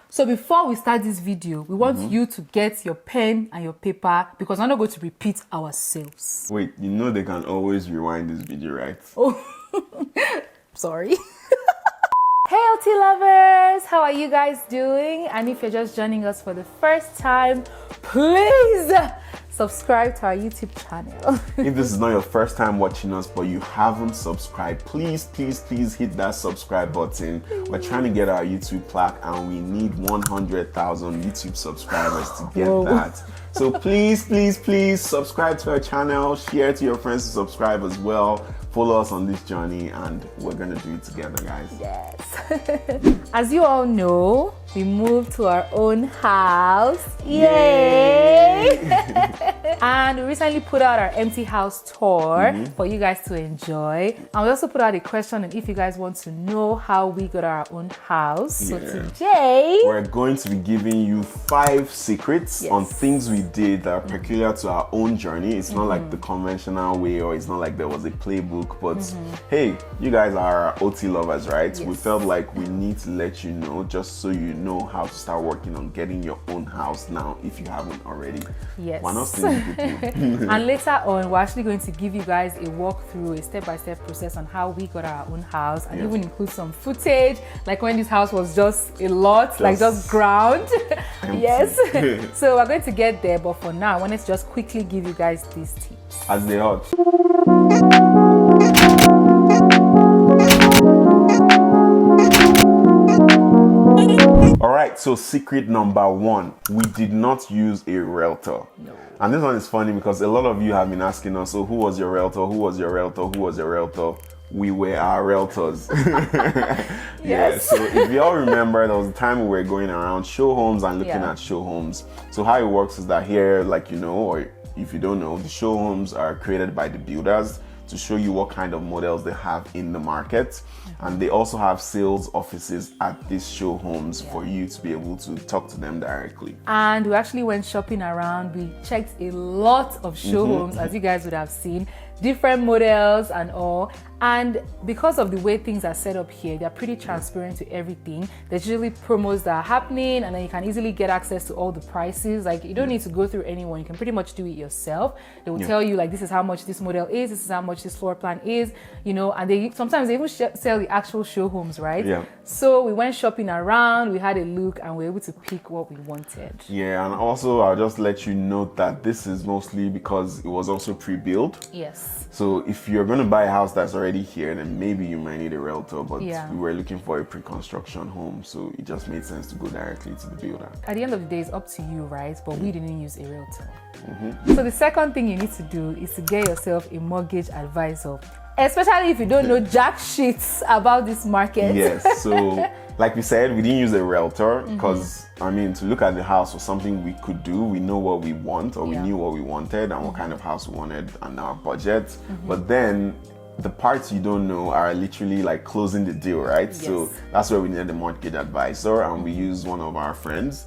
So before we start this video, we want you to get your pen and your paper because we're not going to repeat ourselves. Wait, you know they can always rewind this video, right? Oh, sorry. Hey LT lovers, how are you guys doing? And if you're just joining us for the first time, please subscribe to our YouTube channel. If this is not your first time watching us, but you haven't subscribed, please hit that subscribe button. We're trying to get our YouTube plaque and we need 100,000 YouTube subscribers to get that. So please subscribe to our channel, share to your friends to subscribe as well. Follow us on this journey and we're gonna do it together, guys. Yes. As you all know, we moved to our own house. Yay! And we recently put out our empty house tour for you guys to enjoy. And we also put out a question and if you guys want to know how we got our own house. So today we're going to be giving you 5 secrets on things we did that are peculiar to our own journey. It's not like the conventional way, or it's not like there was a playbook, but hey, you guys are OT lovers, right? We felt like we need to let you know, just so you know how to start working on getting your own house now if you haven't already. Yes. Why not still And later on, we're actually going to give you guys a walkthrough, a step-by-step process on how we got our own house, and even include some footage, like when this house was just a lot, like just ground. Yes. So we're going to get there, but for now, I wanted to just quickly give you guys these tips. As they ought. Alright, so secret number 1, we did not use a realtor. No. And this one is funny because a lot of you have been asking us, so who was your realtor? Who was your realtor? Who was your realtor? We were our realtors. Yeah, so if you all remember, there was a time we were going around show homes and looking at show homes. So how it works is that here, like you know, or if you don't know, the show homes are created by the builders to show you what kind of models they have in the market. And they also have sales offices at these show homes for you to be able to talk to them directly. And we actually went shopping around. We checked a lot of show homes, as you guys would have seen, different models and all. And because of the way things are set up here, they're pretty transparent to everything. There's usually promos that are happening, and then you can easily get access to all the prices. Like, you don't need to go through anyone. You can pretty much do it yourself. They will tell you, like, this is how much this model is, this is how much this floor plan is, you know, and they sometimes they even sell the actual show homes, right? Yeah. So we went shopping around, we had a look, and we were able to pick what we wanted. Yeah, and also I'll just let you note that this is mostly because it was also pre-built. Yes. So if you're going to buy a house that's already here, then maybe you might need a realtor, but we were looking for a pre-construction home, so it just made sense to go directly to the builder. At the end of the day, it's up to you, right? But we didn't use a realtor. So the second thing you need to do is to get yourself a mortgage advisor, especially if you don't know jack shit about this market. Yes, so like we said, we didn't use a realtor because, I mean, to look at the house was something we could do. We know what we want, or we knew what we wanted and what kind of house we wanted and our budget. But then the parts you don't know are literally like closing the deal, right? Yes. So that's where we needed a mortgage advisor, and we used one of our friends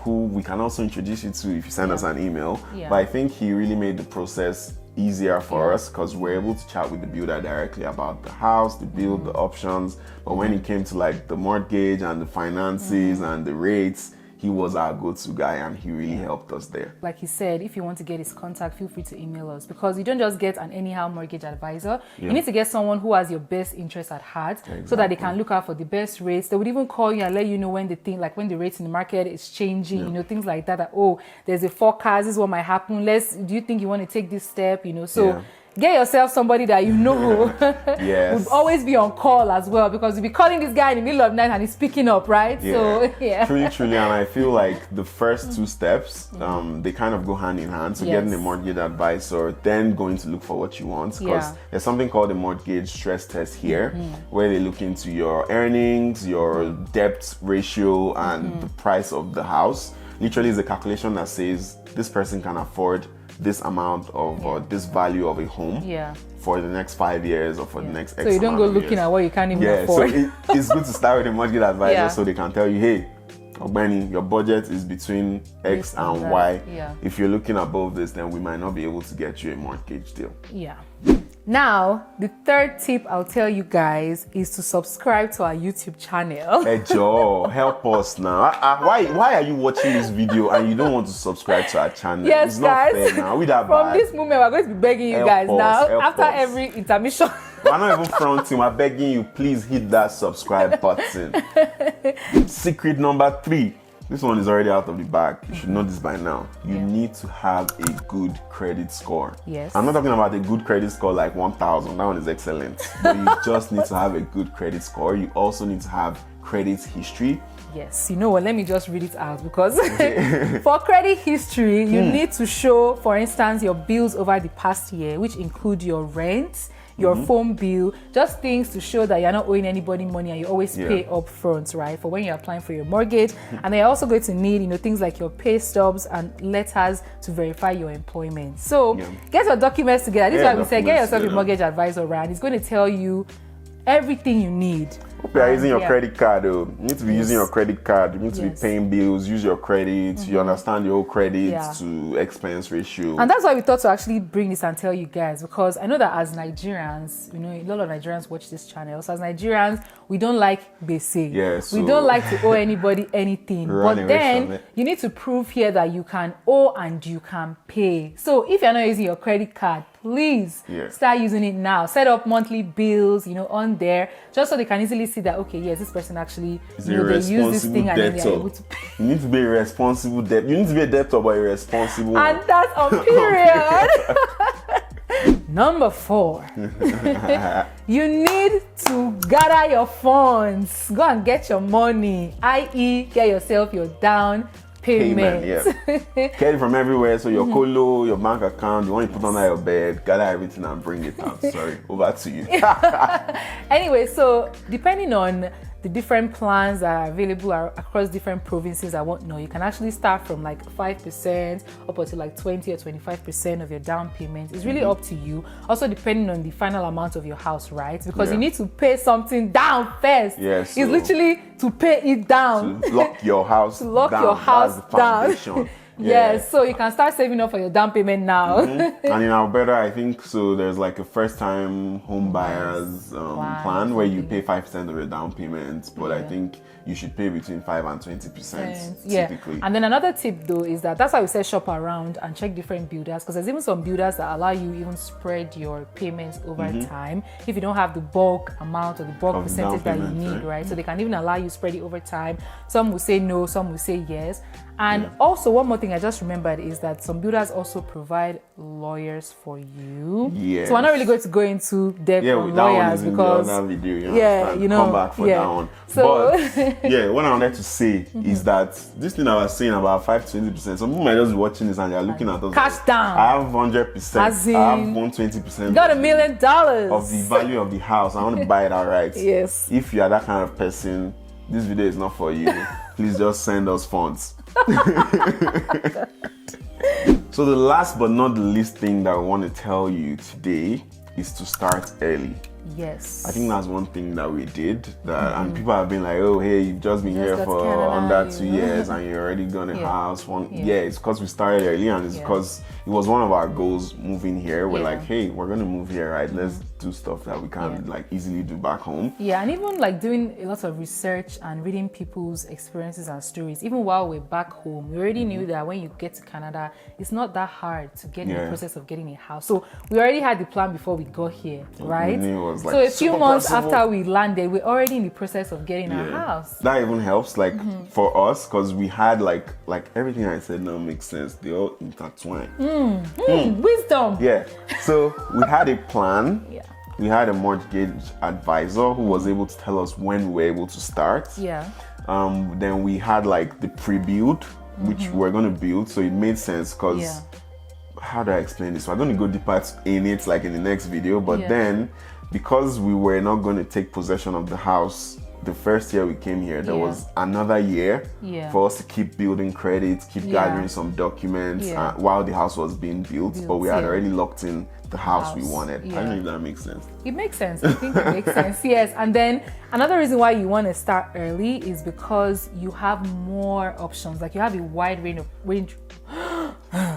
who we can also introduce you to if you send us an email. But I think he really made the process easier for us because we're able to chat with the builder directly about the house, the build, the options. But when it came to like the mortgage and the finances and the rates, he was our go-to guy and he really helped us there. Like he said, if you want to get his contact, feel free to email us, because you don't just get an anyhow mortgage advisor. You need to get someone who has your best interest at heart, so that they can look out for the best rates. They would even call you and let you know when the thing, like when the rates in the market is changing, you know, things like that, that, oh, there's a forecast, this is what might happen. Do you think you want to take this step, you know? So get yourself somebody that you know would always be on call as well, because you'll be calling this guy in the middle of the night and he's picking up, right? So truly, and I feel like the first 2 steps they kind of go hand in hand. So getting a mortgage advisor, then going to look for what you want, because there's something called a mortgage stress test here, where they look into your earnings, your debt ratio, and the price of the house. Literally, it's a calculation that says this person can afford this amount of or this value of a home for the next 5 years or for the next X amount. So you don't go looking at what you can't even afford. So it's good to start with a mortgage advisor so they can tell you, hey, Ogbeni, your budget is between X and Y. If you're looking above this, then we might not be able to get you a mortgage deal. Now, the third tip I'll tell you guys is to subscribe to our YouTube channel. Hey Joe, help us now. Why are you watching this video and you don't want to subscribe to our channel? Yes, it's guys. not fair now. We that From bad. this moment, we're going to be begging you guys now. After every intermission. We're not even fronting. We're begging you, please hit that subscribe button. Secret number 3. This one is already out of the bag. You should know this by now. You need to have a good credit score. Yes. I'm not talking about a good credit score like 1,000. That one is excellent. But you just need to have a good credit score. You also need to have credit history. Yes, you know what, let me just read it out because for credit history, you need to show, for instance, your bills over the past year, which include your rent, your phone bill, just things to show that you're not owing anybody money and you always pay up front, right, for when you're applying for your mortgage. And then you're also going to need, things like your pay stubs and letters to verify your employment. So get your documents together. This is why we say get yourself a mortgage advisor, right? It's going to tell you everything you need. Hope you are using your credit card though. You need to be using your credit card. You need to be paying bills, use your credit. You understand your credit to expense ratio. And that's why we thought to actually bring this and tell you guys, because I know that as Nigerians, a lot of Nigerians watch this channel. So as Nigerians, we don't like basic. We don't like to owe anybody anything. But then you need to prove here that you can owe and you can pay. So if you're not using your credit card, please start using it now. Set up monthly bills, on there, just so they can easily see that, okay, yes, this person actually, they use this thing and then they're able to pay. You need to be a responsible debt. You need to be a debtor, but a responsible one. And that's on period. Number 4. You need to gather your funds. Go and get your money, i.e. get yourself your down payment. Get it from everywhere. So your colo, your bank account, the one you put under your bed, gather everything and bring it out. Sorry, over to you. Anyway, so depending on the different plans that are available across different provinces and whatnot, you can actually start from like 5% up until like 20 or 25% of your down payment. It's really up to you. Also depending on the final amount of your house, right? Because you need to pay something down first. Yes. It's literally to pay it down. To lock your house down. Your house down. Yes, so you can start saving up for your down payment now. And in Alberta, I think so there's like a first-time home buyers plan where you pay 5% of your down payment, but I think you should pay between 5 and 20% typically. And then another tip though is that's why we say shop around and check different builders, because there's even some builders that allow you even spread your payments over time if you don't have the bulk amount or the bulk percentage that you need, right? So they can even allow you spread it over time. Some will say no, some will say yes. And also one more thing I just remembered is that some builders also provide lawyers for you. So we're not really going to go into depth on lawyers because come back for that one. So but what I wanted to say is that this thing I was saying about 5 to 20%, some people might just be watching this and they're looking at us cash like, down. I have 100%, I have 120%. Got $1 million of the value of the house. I want to buy it outright. Yes. If you are that kind of person, this video is not for you. Please just send us funds. So the last but not the least thing that I want to tell you today is to start early. Yes. I think that's one thing that we did and people have been like, oh hey, you've just been here for under 2 years and you're already got a house. It's because we started early and it's because it was one of our goals moving here. We're like, hey, we're gonna move here, right? Let's do stuff that we can like easily do back home. And even like doing a lot of research and reading people's experiences and stories. Even while we're back home, we already knew that when you get to Canada, it's not that hard to get in the process of getting a house. So we already had the plan before we got here, right? Like so a few months after we landed, we're already in the process of getting a house. That even helps, like for us, because we had like everything I said now makes sense. They all intertwine. Wisdom. So we had a plan. We had a mortgage advisor who was able to tell us when we were able to start. Then we had like the pre-build, which we're going to build. So it made sense because how do I explain this? We're going to go deeper in it like in the next video. But then because we were not going to take possession of the house the first year we came here, there was another year for us to keep building credits, keep gathering some documents while the house was being built. But we had already locked in the house we wanted. I don't know if that makes sense. It makes sense. I think it makes sense. Yes. And then another reason why you want to start early is because you have more options. Like you have a wide range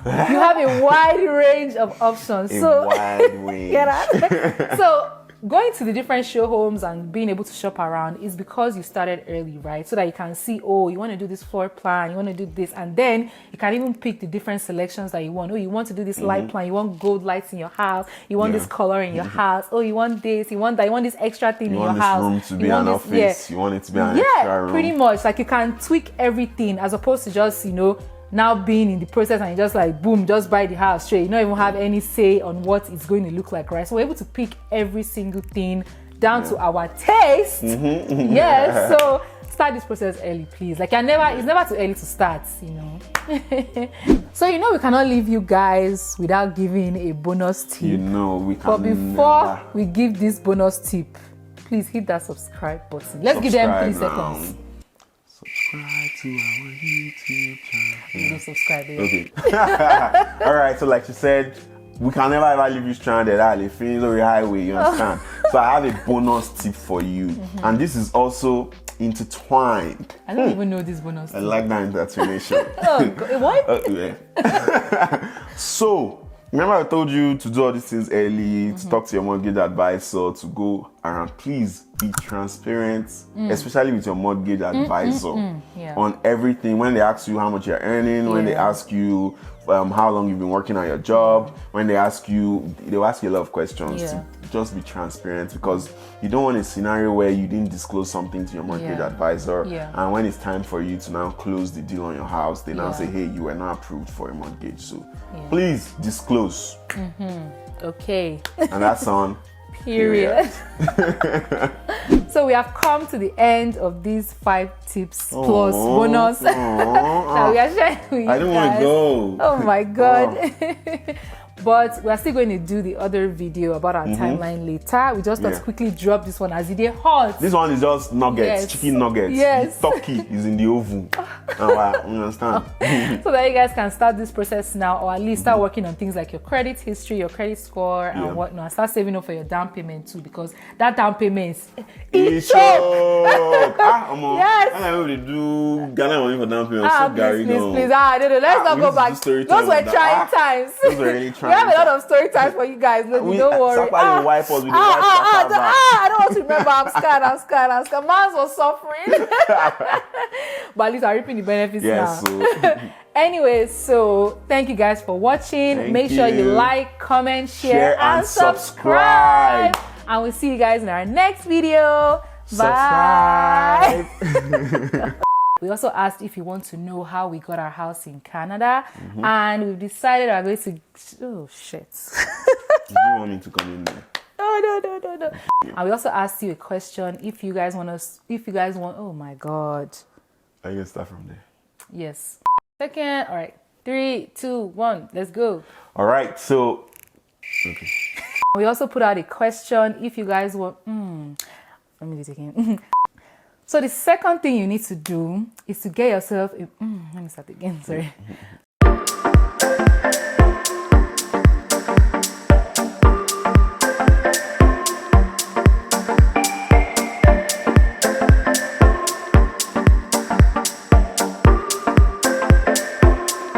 You have a wide range of options. Wide range. Get out. So going to the different show homes and being able to shop around is because you started early, right? So that you can see, oh, you want to do this floor plan, you want to do this, and then you can even pick the different selections that you want. Oh, you want to do this light plan, you want gold lights in your house, you want this color in your house, oh, you want this, you want that, you want this extra thing in your house. You want this room to be an office, you want it to be an extra room. Pretty much. Like you can tweak everything as opposed to just, now being in the process and you just like boom, just buy the house straight. You don't even have any say on what it's going to look like, right? So we're able to pick every single thing down to our taste. Yes. So start this process early, please. Like it's never too early to start, So we cannot leave you guys without giving a bonus tip. We can. But before we give this bonus tip, please hit that subscribe button. Let's give them 3 seconds. Subscribe to our YouTube channel. You don't subscribe. Okay. All right. So, like you said, we can never ever leave you stranded at the finish or the highway. You understand? So, I have a bonus tip for you, and this is also intertwined. I don't even know this bonus tip. I like that intertwination. What? So. Remember I told you to do all these things early, to talk to your mortgage advisor, to go around. Please be transparent, especially with your mortgage advisor on everything. When they ask you how much you're earning, when they ask you how long you've been working on your job, when they'll ask you a lot of questions. To just be transparent, because you don't want a scenario where you didn't disclose something to your mortgage advisor, and when it's time for you to now close the deal on your house, they now say, hey, you were not approved for a mortgage, so please disclose. Okay. And that's on period. So we have come to the end of these 5 tips plus bonus that we are sharing with you. I don't want to go. Oh my god. But we're still going to do the other video about our timeline later. We just thought to quickly drop this one as it is hot. This one is just nuggets, chicken nuggets. Yes. The turkey is in the oven. You understand? So that you guys can start this process now, or at least start working on things like your credit history, your credit score, and whatnot. And start saving up for your down payment too, because that down payment is choke. Yes. I know they do Ghana money for down payment. Please. Let's not go back. Those were trying times. Those were really trying. We have a lot of story times for you guys. Don't worry. I don't want to remember. I'm scared. Mans was suffering. But at least I'm reaping the benefits now. So. Anyway, so thank you guys for watching. Make sure you like, comment, share and subscribe. And we'll see you guys in our next video. Bye. We also asked if you want to know how we got our house in Canada, and we've decided we're going to. Oh shit! Do you want me to come in there? No. And we also asked you a question. If you guys want. Oh my god! I can start from there. Yes. Second. All right. 3, 2, 1. Let's go. All right. So. Okay. We also put out a question. If you guys want. Let me do it again. So the second thing you need to do is to get yourself let me start again, sorry.